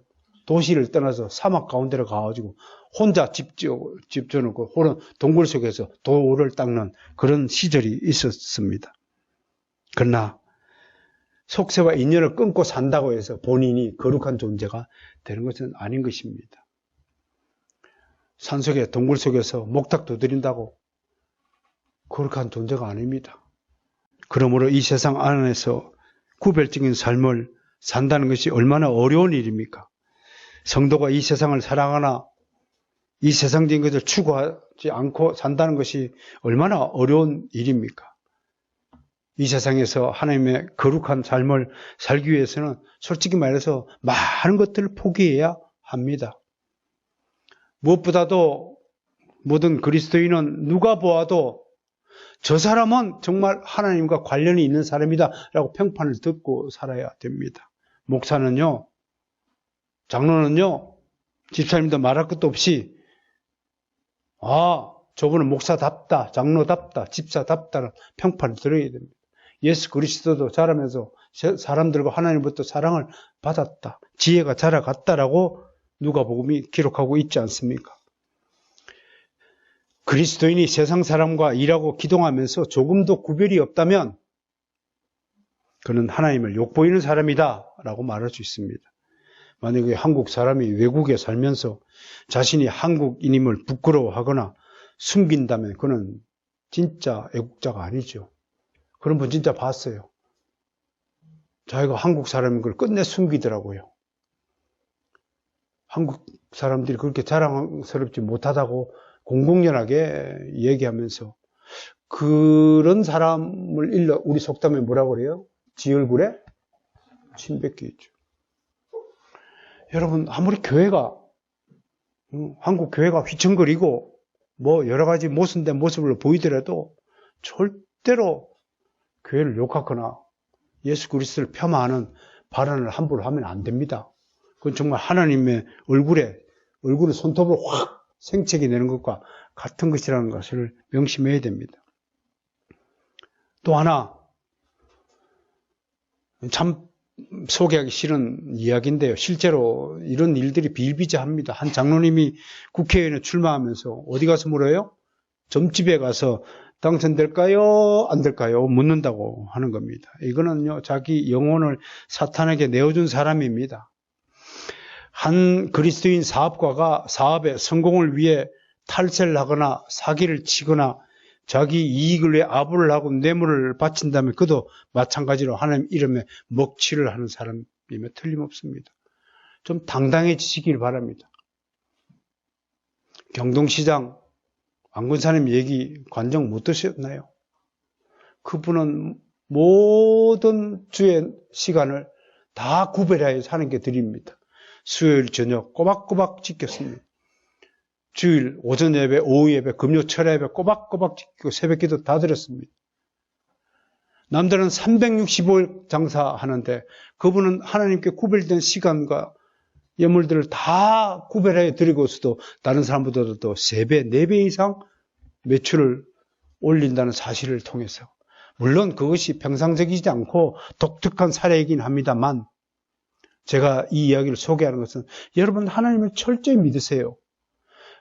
도시를 떠나서 사막 가운데로 가가지고 혼자 집 지어놓고 호는 동굴 속에서 돌을 닦는 그런 시절이 있었습니다. 그러나 속세와 인연을 끊고 산다고 해서 본인이 거룩한 존재가 되는 것은 아닌 것입니다. 산속에 동굴 속에서 목탁 두드린다고 거룩한 존재가 아닙니다. 그러므로 이 세상 안에서 구별적인 삶을 산다는 것이 얼마나 어려운 일입니까? 성도가 이 세상을 사랑하나 이 세상적인 것을 추구하지 않고 산다는 것이 얼마나 어려운 일입니까? 이 세상에서 하나님의 거룩한 삶을 살기 위해서는 솔직히 말해서 많은 것들을 포기해야 합니다. 무엇보다도 모든 그리스도인은 누가 보아도 저 사람은 정말 하나님과 관련이 있는 사람이다 라고 평판을 듣고 살아야 됩니다. 목사는요, 장로는요, 집사님도 말할 것도 없이 저분은 목사답다, 장로답다, 집사답다는 평판을 들어야 됩니다. 예수 그리스도도 자라면서 사람들과 하나님부터 사랑을 받았다, 지혜가 자라갔다라고 누가복음이 기록하고 있지 않습니까? 그리스도인이 세상 사람과 일하고 기동하면서 조금도 구별이 없다면 그는 하나님을 욕보이는 사람이다 라고 말할 수 있습니다. 만약에 한국 사람이 외국에 살면서 자신이 한국인임을 부끄러워하거나 숨긴다면 그는 진짜 애국자가 아니죠. 그런 분 진짜 봤어요. 자기가 한국 사람인 걸 끝내 숨기더라고요. 한국 사람들이 그렇게 자랑스럽지 못하다고 공공연하게 얘기하면서 그런 사람을 우리 속담에 뭐라고 그래요? 지 얼굴에 침뱉기 있죠. 여러분, 아무리 교회가 한국 교회가 휘청거리고 뭐 여러 가지 모순된 모습을 보이더라도 절대로 교회를 욕하거나 예수 그리스도를 폄하하는 발언을 함부로 하면 안 됩니다. 그건 정말 하나님의 얼굴을 손톱으로 확 생채기 내는 것과 같은 것이라는 것을 명심해야 됩니다. 또 하나, 참 소개하기 싫은 이야기인데요. 실제로 이런 일들이 비일비재합니다. 한 장로님이 국회의원에 출마하면서 어디 가서 물어요? 점집에 가서 당선될까요? 안 될까요? 묻는다고 하는 겁니다. 이거는요, 자기 영혼을 사탄에게 내어준 사람입니다. 한 그리스도인 사업가가 사업의 성공을 위해 탈세를 하거나 사기를 치거나 자기 이익을 위해 아부를 하고 뇌물을 바친다면 그도 마찬가지로 하나님 이름에 먹칠을 하는 사람이면 틀림없습니다. 좀 당당해지시길 바랍니다. 경동시장 안근사님 얘기 관정 못 드셨나요? 그분은 모든 주의 시간을 다 구별하여 사는 게 드립니다. 수요일 저녁 꼬박꼬박 지켰습니다. 주일 오전 예배, 오후 예배, 금요 철야 예배 꼬박꼬박 지키고 새벽기도 다 드렸습니다. 남들은 365일 장사하는데 그분은 하나님께 구별된 시간과 예물들을 다 구별해 드리고서도 다른 사람보다도 또 3배, 4배 이상 매출을 올린다는 사실을 통해서, 물론 그것이 평상적이지 않고 독특한 사례이긴 합니다만, 제가 이 이야기를 소개하는 것은 여러분 하나님을 철저히 믿으세요.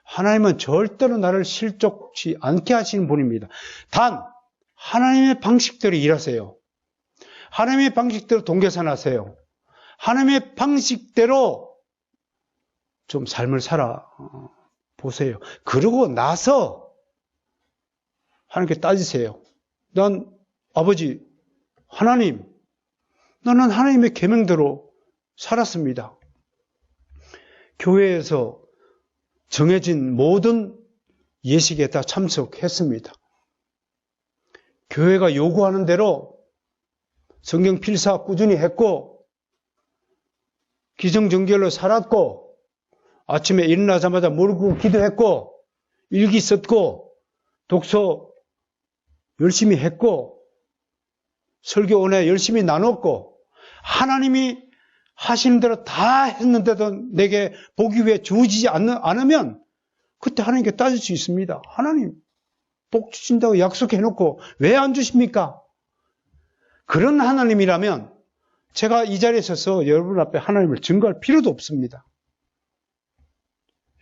하나님은 절대로 나를 실족치 않게 하시는 분입니다. 단 하나님의 방식대로 일하세요. 하나님의 방식대로 동계산하세요. 하나님의 방식대로 좀 삶을 살아 보세요. 그러고 나서 하나님께 따지세요. 난 아버지 하나님, 나는 하나님의 계명대로 살았습니다. 교회에서 정해진 모든 예식에 다 참석했습니다. 교회가 요구하는 대로 성경 필사 꾸준히 했고, 기정정결로 살았고, 아침에 일어나자마자 무릎 기도했고, 일기 썼고, 독서 열심히 했고, 설교 은혜 열심히 나눴고, 하나님이 하시는 대로 다 했는데도 내게 복이 왜 주어지지 않으면 그때 하나님께 따질 수 있습니다. 하나님 복 주신다고 약속해놓고 왜 안 주십니까? 그런 하나님이라면 제가 이 자리에 서서 여러분 앞에 하나님을 증거할 필요도 없습니다.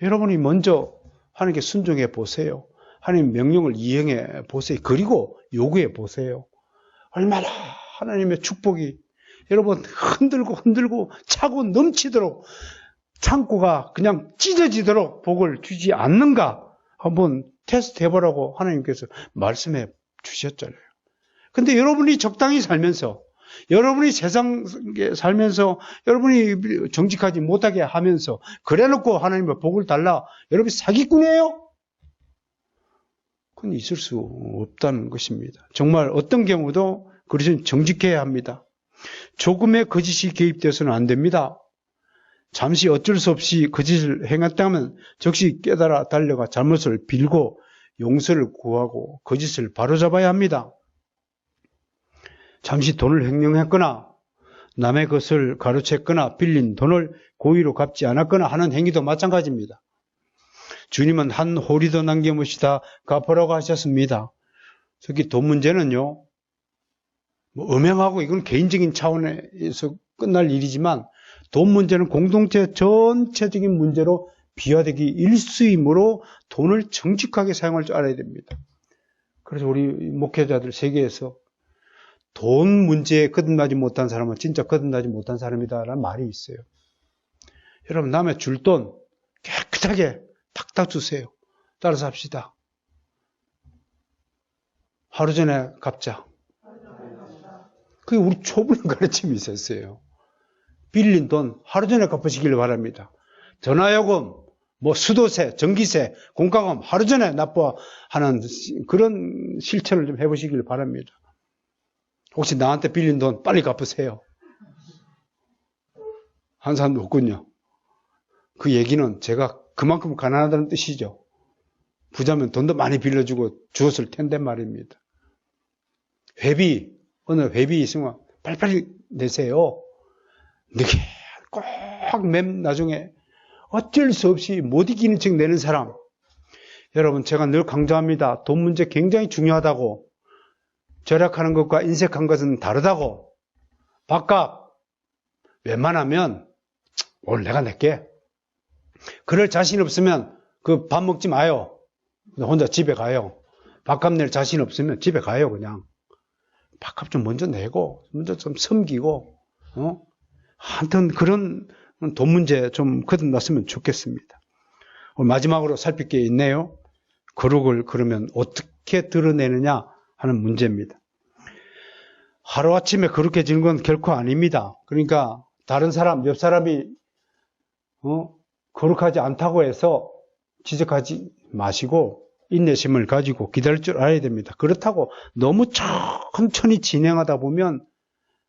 여러분이 먼저 하나님께 순종해 보세요. 하나님 명령을 이행해 보세요. 그리고 요구해 보세요. 얼마나 하나님의 축복이 여러분 흔들고 차고 넘치도록, 창고가 그냥 찢어지도록 복을 주지 않는가 한번 테스트 해보라고 하나님께서 말씀해 주셨잖아요. 근데 여러분이 적당히 살면서, 여러분이 세상에 살면서 여러분이 정직하지 못하게 하면서 그래놓고 하나님의 복을 달라, 여러분이 사기꾼이에요? 그건 있을 수 없다는 것입니다. 정말 어떤 경우도 그리스도는 정직해야 합니다. 조금의 거짓이 개입되어서는 안 됩니다. 잠시 어쩔 수 없이 거짓을 행했다면 즉시 깨달아 달려가 잘못을 빌고 용서를 구하고 거짓을 바로잡아야 합니다. 잠시 돈을 횡령했거나 남의 것을 가로챘거나 빌린 돈을 고의로 갚지 않았거나 하는 행위도 마찬가지입니다. 주님은 한 호리도 남김없이 다 갚으라고 하셨습니다. 특히 돈 문제는요, 엄행하고 이건 개인적인 차원에서 끝날 일이지만 돈 문제는 공동체 전체적인 문제로 비화되기 일쑤이므로 돈을 정직하게 사용할 줄 알아야 됩니다. 그래서 우리 목회자들 세계에서 돈 문제에 거듭나지 못한 사람은 진짜 거듭나지 못한 사람이다라는 말이 있어요. 여러분, 남의 줄 돈 깨끗하게 탁탁 주세요. 따라서 합시다. 하루 전에 갚자. 그게 우리 초보는 가르침이 있었어요. 빌린 돈 하루 전에 갚으시길 바랍니다. 전화요금, 수도세, 전기세, 공과금 하루 전에 납부하는 그런 실천을 좀 해보시길 바랍니다. 혹시 나한테 빌린 돈 빨리 갚으세요. 한 사람도 없군요. 그 얘기는 제가 그만큼 가난하다는 뜻이죠. 부자면 돈도 많이 빌려주고 주었을 텐데 말입니다. 회비, 어느 회비 있으면 빨리빨리 내세요. 늦게 꼭 맨 나중에 어쩔 수 없이 못 이기는 척 내는 사람. 여러분, 제가 늘 강조합니다. 돈 문제 굉장히 중요하다고. 절약하는 것과 인색한 것은 다르다고. 밥값 웬만하면 오늘 내가 낼게. 그럴 자신 없으면 그 밥 먹지 마요. 혼자 집에 가요. 밥값 낼 자신 없으면 집에 가요. 그냥 밥값 좀 먼저 내고 먼저 좀 섬기고, 하여튼 그런 돈 문제 좀 거듭났으면 좋겠습니다. 마지막으로 살필 게 있네요. 거룩을 그러면 어떻게 드러내느냐 하는 문제입니다. 하루아침에 거룩해지는 건 결코 아닙니다. 그러니까 다른 사람, 옆 사람이 거룩하지 않다고 해서 지적하지 마시고 인내심을 가지고 기다릴 줄 알아야 됩니다. 그렇다고 너무 천천히 진행하다 보면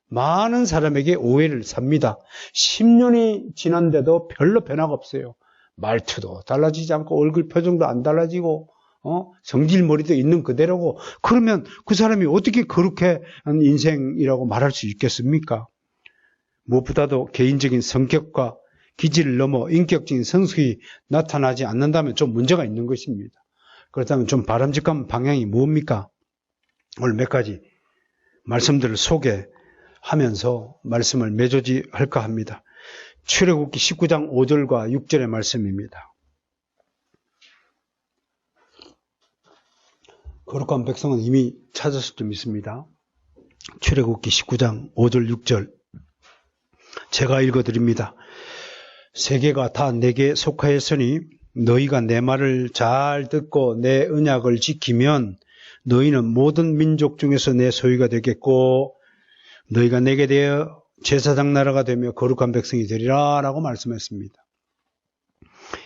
많은 사람에게 오해를 삽니다. 10년이 지난데도 별로 변화가 없어요. 말투도 달라지지 않고 얼굴 표정도 안 달라지고 성질머리도 있는 그대로고, 그러면 그 사람이 어떻게 그렇게 한 인생이라고 말할 수 있겠습니까? 무엇보다도 개인적인 성격과 기질을 넘어 인격적인 성숙이 나타나지 않는다면 좀 문제가 있는 것입니다. 그렇다면 좀 바람직한 방향이 무엇입니까? 오늘 몇 가지 말씀들을 소개하면서 말씀을 맺어지할까 합니다. 출애굽기 19장 5절과 6절의 말씀입니다. 거룩한 백성은 이미 찾았을 줄 믿습니다. 출애굽기 19장 5절 6절 제가 읽어드립니다. 세계가 다 내게 속하였으니 너희가 내 말을 잘 듣고 내 언약을 지키면 너희는 모든 민족 중에서 내 소유가 되겠고 너희가 내게 대하여 제사장 나라가 되며 거룩한 백성이 되리라 라고 말씀했습니다.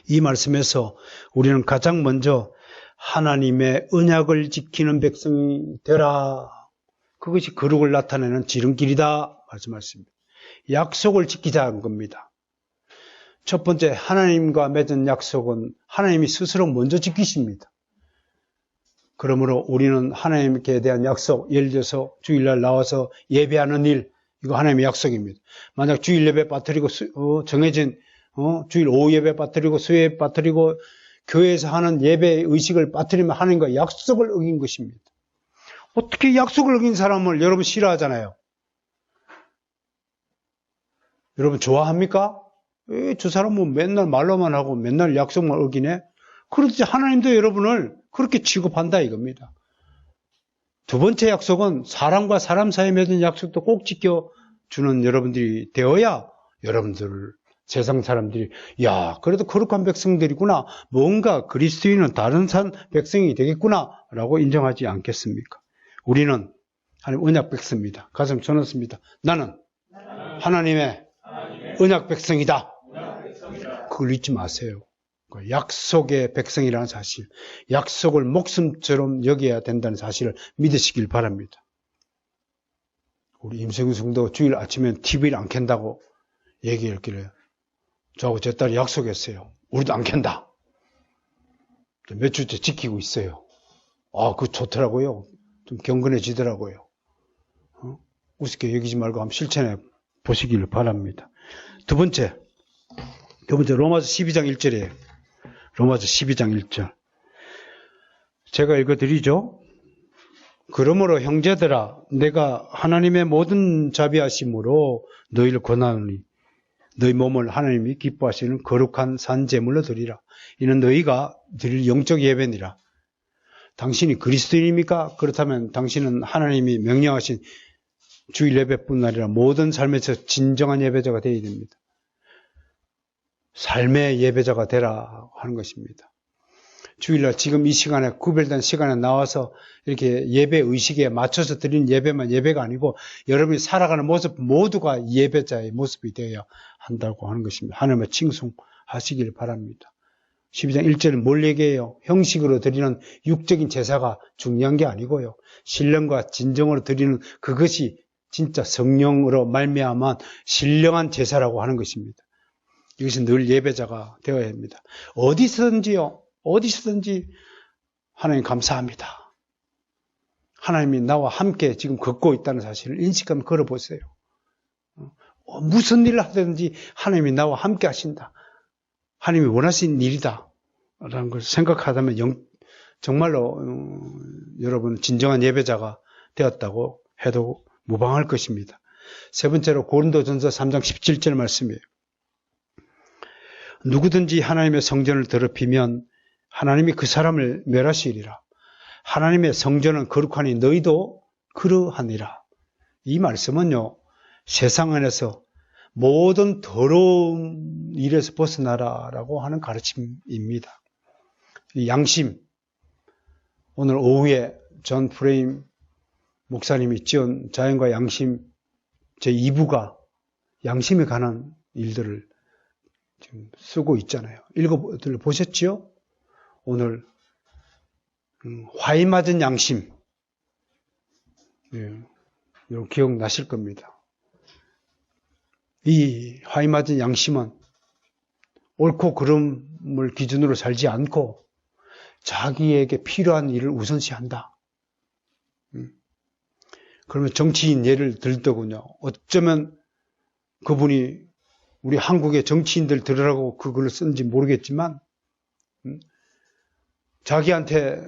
이 말씀에서 우리는 가장 먼저 하나님의 언약을 지키는 백성이 되라. 그것이 거룩을 나타내는 지름길이다 말씀하셨습니다. 약속을 지키자는 겁니다. 첫 번째 하나님과 맺은 약속은 하나님이 스스로 먼저 지키십니다. 그러므로 우리는 하나님께 대한 약속, 예를 들어서 주일날 나와서 예배하는 일, 이거 하나님의 약속입니다. 만약 주일 예배 빠뜨리고 정해진 주일 오후 예배 빠뜨리고 수요예배 빠뜨리고 교회에서 하는 예배 의식을 빠뜨리면 하나님과 약속을 어긴 것입니다. 어떻게 약속을 어긴 사람을 여러분 싫어하잖아요. 여러분 좋아합니까? 저 사람은 맨날 말로만 하고 맨날 약속만 어기네. 그렇지 하나님도 여러분을 그렇게 취급한다 이겁니다. 두 번째 약속은 사람과 사람 사이에 맺은 약속도 꼭 지켜주는 여러분들이 되어야 여러분들 세상 사람들이 야 그래도 거룩한 백성들이구나, 뭔가 그리스도인은 다른 산 백성이 되겠구나 라고 인정하지 않겠습니까? 우리는 하나님 언약 백성입니다. 가슴 쳐놓습니다. 나는 하나님의 언약 백성이다. 그걸 잊지 마세요. 약속의 백성이라는 사실, 약속을 목숨처럼 여겨야 된다는 사실을 믿으시길 바랍니다. 우리 임성규 성도 주일 아침엔 TV를 안 켠다고 얘기했길래 저하고 제 딸이 약속했어요. 우리도 안 켠다. 몇 주째 지키고 있어요. 그거 좋더라고요. 좀 경건해지더라고요. 우습게 여기지 말고 한번 실천해 보시길 바랍니다. 두 번째 로마서 12장 1절이에요. 로마서 12장 1절. 제가 읽어드리죠. 그러므로 형제들아 내가 하나님의 모든 자비하심으로 너희를 권하노니 너희 몸을 하나님이 기뻐하시는 거룩한 산 제물로 드리라. 이는 너희가 드릴 영적 예배니라. 당신이 그리스도인입니까? 그렇다면 당신은 하나님이 명령하신 주일 예배뿐 아니라 모든 삶에서 진정한 예배자가 되어야 됩니다. 삶의 예배자가 되라 하는 것입니다. 주일날 지금 이 시간에 구별된 시간에 나와서 이렇게 예배 의식에 맞춰서 드리는 예배만 예배가 아니고 여러분이 살아가는 모습 모두가 예배자의 모습이 되어야 한다고 하는 것입니다. 하나님의 칭송하시길 바랍니다. 12장 1절은 뭘 얘기해요? 형식으로 드리는 육적인 제사가 중요한 게 아니고요. 신령과 진정으로 드리는 그것이 진짜 성령으로 말미암은 신령한 제사라고 하는 것입니다. 이것은 늘 예배자가 되어야 합니다. 어디서든지 하나님 감사합니다. 하나님이 나와 함께 지금 걷고 있다는 사실을 인식하면 걸어보세요. 무슨 일을 하든지 하나님이 나와 함께 하신다. 하나님이 원하신 일이다 라는 걸 생각하다면 정말로 여러분 진정한 예배자가 되었다고 해도 무방할 것입니다. 세 번째로 고린도전서 3장 17절 말씀이에요. 누구든지 하나님의 성전을 더럽히면 하나님이 그 사람을 멸하시리라. 하나님의 성전은 거룩하니 너희도 그러하니라. 이 말씀은요, 세상 안에서 모든 더러운 일에서 벗어나라라고 하는 가르침입니다. 이 양심, 오늘 오후에 존 프레임 목사님이 지은 자연과 양심 제2부가 양심에 관한 일들을 지금 쓰고 있잖아요. 읽어보셨죠? 오늘 화이 맞은 양심, 여러분 기억나실 겁니다. 이 화이 맞은 양심은 옳고 그름을 기준으로 살지 않고 자기에게 필요한 일을 우선시한다. 그러면 정치인 예를 들더군요. 어쩌면 그분이 우리 한국의 정치인들 들으라고 그걸 쓴지 모르겠지만 자기한테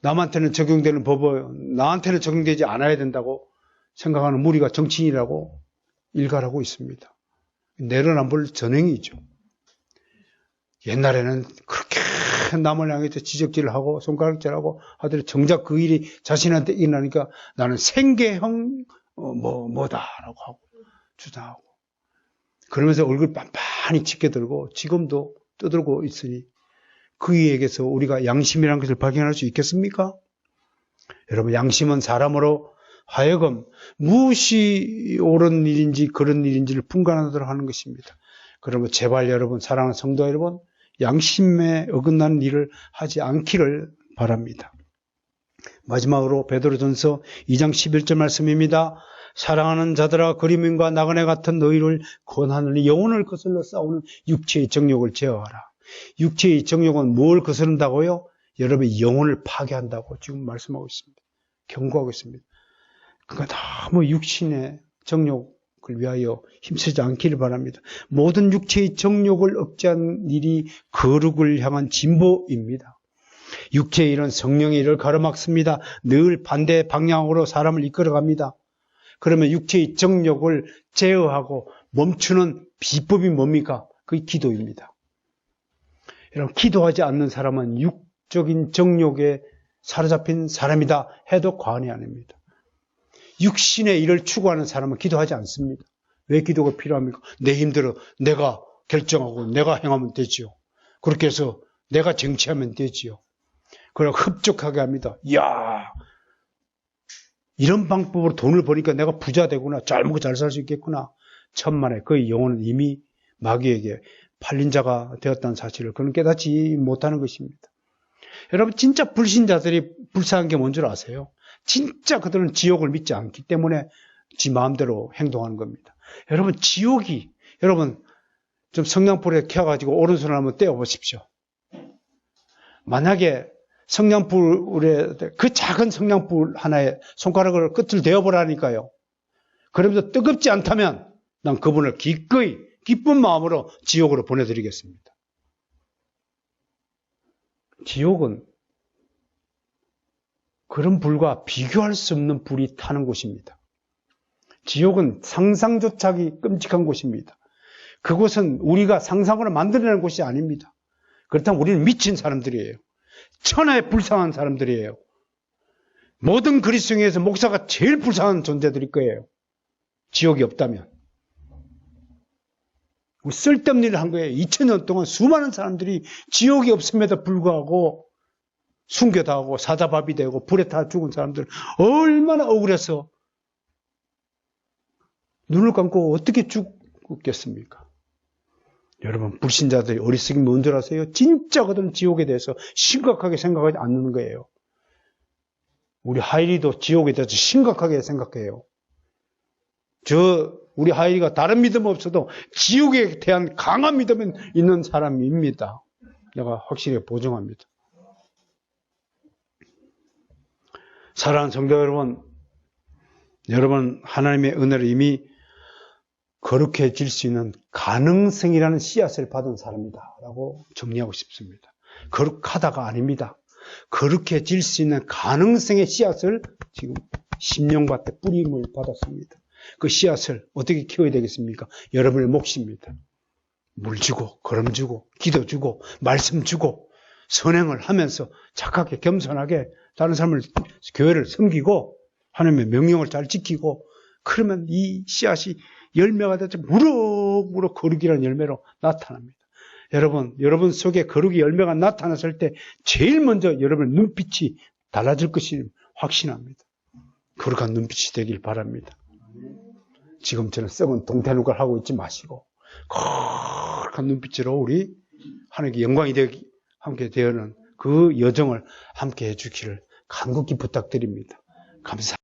남한테는 적용되는 법은 나한테는 적용되지 않아야 된다고 생각하는 무리가 정치인이라고 일갈하고 있습니다. 내로남불 전횡이죠. 옛날에는 그렇게 남을 향해서 지적질을 하고 손가락질하고 하더니 정작 그 일이 자신한테 일어나니까 나는 생계형 뭐다라고 하고 주장하고 그러면서 얼굴 빤빤히 찢겨들고 지금도 떠들고 있으니 그에게서 우리가 양심이라는 것을 발견할 수 있겠습니까? 여러분, 양심은 사람으로 하여금 무엇이 옳은 일인지 그런 일인지를 분간하도록 하는 것입니다. 그러면 제발 여러분, 사랑하는 성도 여러분, 양심에 어긋나는 일을 하지 않기를 바랍니다. 마지막으로 베드로전서 2장 11절 말씀입니다. 사랑하는 자들아, 그리움과 나그네 같은 너희를 권하느니 영혼을 거슬러 싸우는 육체의 정욕을 제어하라. 육체의 정욕은 뭘 거스른다고요? 여러분의 영혼을 파괴한다고 지금 말씀하고 있습니다. 경고하고 있습니다. 그러니까 너무 육신의 정욕을 위하여 힘쓰지 않기를 바랍니다. 모든 육체의 정욕을 억제한 일이 거룩을 향한 진보입니다. 육체의 일은 성령의 일을 가로막습니다. 늘 반대 방향으로 사람을 이끌어갑니다. 그러면 육체의 정욕을 제어하고 멈추는 비법이 뭡니까? 그게 기도입니다. 여러분, 기도하지 않는 사람은 육적인 정욕에 사로잡힌 사람이다 해도 과언이 아닙니다. 육신의 일을 추구하는 사람은 기도하지 않습니다. 왜 기도가 필요합니까? 내 힘대로 내가 결정하고 내가 행하면 되지요. 그렇게 해서 내가 쟁취하면 되지요. 그리고 흡족하게 합니다. 이야, 이런 방법으로 돈을 버니까 내가 부자 되구나. 잘 먹고 잘 살 수 있겠구나. 천만에 그의 영혼은 이미 마귀에게 팔린 자가 되었다는 사실을 그는 깨닫지 못하는 것입니다. 여러분, 진짜 불신자들이 불쌍한 게 뭔 줄 아세요? 진짜 그들은 지옥을 믿지 않기 때문에 지 마음대로 행동하는 겁니다. 여러분, 지옥이, 여러분 좀 성냥불에 켜가지고 오른손을 한번 떼어보십시오. 만약에 성냥불에 그 작은 성냥불 하나에 손가락을 끝을 대어보라니까요. 그러면서 뜨겁지 않다면 난 그분을 기꺼이 기쁜 마음으로 지옥으로 보내드리겠습니다. 지옥은 그런 불과 비교할 수 없는 불이 타는 곳입니다. 지옥은 상상조차 하기 끔찍한 곳입니다. 그곳은 우리가 상상으로 만들어내는 곳이 아닙니다. 그렇다면 우리는 미친 사람들이에요. 천하에 불쌍한 사람들이에요. 모든 그리스도인에서 목사가 제일 불쌍한 존재들일 거예요. 지옥이 없다면. 쓸데없는 일을 한 거예요. 2000년 동안 수많은 사람들이 지옥이 없음에도 불구하고 순교당하고 사자밥이 되고 불에 타 죽은 사람들 얼마나 억울해서 눈을 감고 어떻게 죽겠습니까? 여러분, 불신자들이 어리석이 뭔 줄 아세요? 진짜 그들은 지옥에 대해서 심각하게 생각하지 않는 거예요. 우리 하일이도 지옥에 대해서 심각하게 생각해요. 우리 하일이가 다른 믿음 없어도 지옥에 대한 강한 믿음이 있는 사람입니다. 내가 확실히 보증합니다. 사랑하는 성도 여러분 하나님의 은혜를 이미 거룩해질 수 있는 가능성이라는 씨앗을 받은 사람이다 라고 정리하고 싶습니다. 거룩하다가 아닙니다. 거룩해질 수 있는 가능성의 씨앗을 지금 심령밭에 뿌림을 받았습니다. 그 씨앗을 어떻게 키워야 되겠습니까? 여러분의 몫입니다. 물 주고 걸음 주고 기도 주고 말씀 주고 선행을 하면서 착하게 겸손하게 다른 사람을 교회를 섬기고 하나님의 명령을 잘 지키고 그러면 이 씨앗이 열매가 되서 무럭무럭 거룩이라는 열매로 나타납니다. 여러분 속에 거룩의 열매가 나타났을 때 제일 먼저 여러분의 눈빛이 달라질 것이 확신합니다. 거룩한 눈빛이 되길 바랍니다. 지금처럼 썩은 동태눈깔 하고 있지 마시고 거룩한 눈빛으로 우리 하나님께 영광이 함께 되어는 그 여정을 함께 해주기를 간곡히 부탁드립니다. 감사합니다.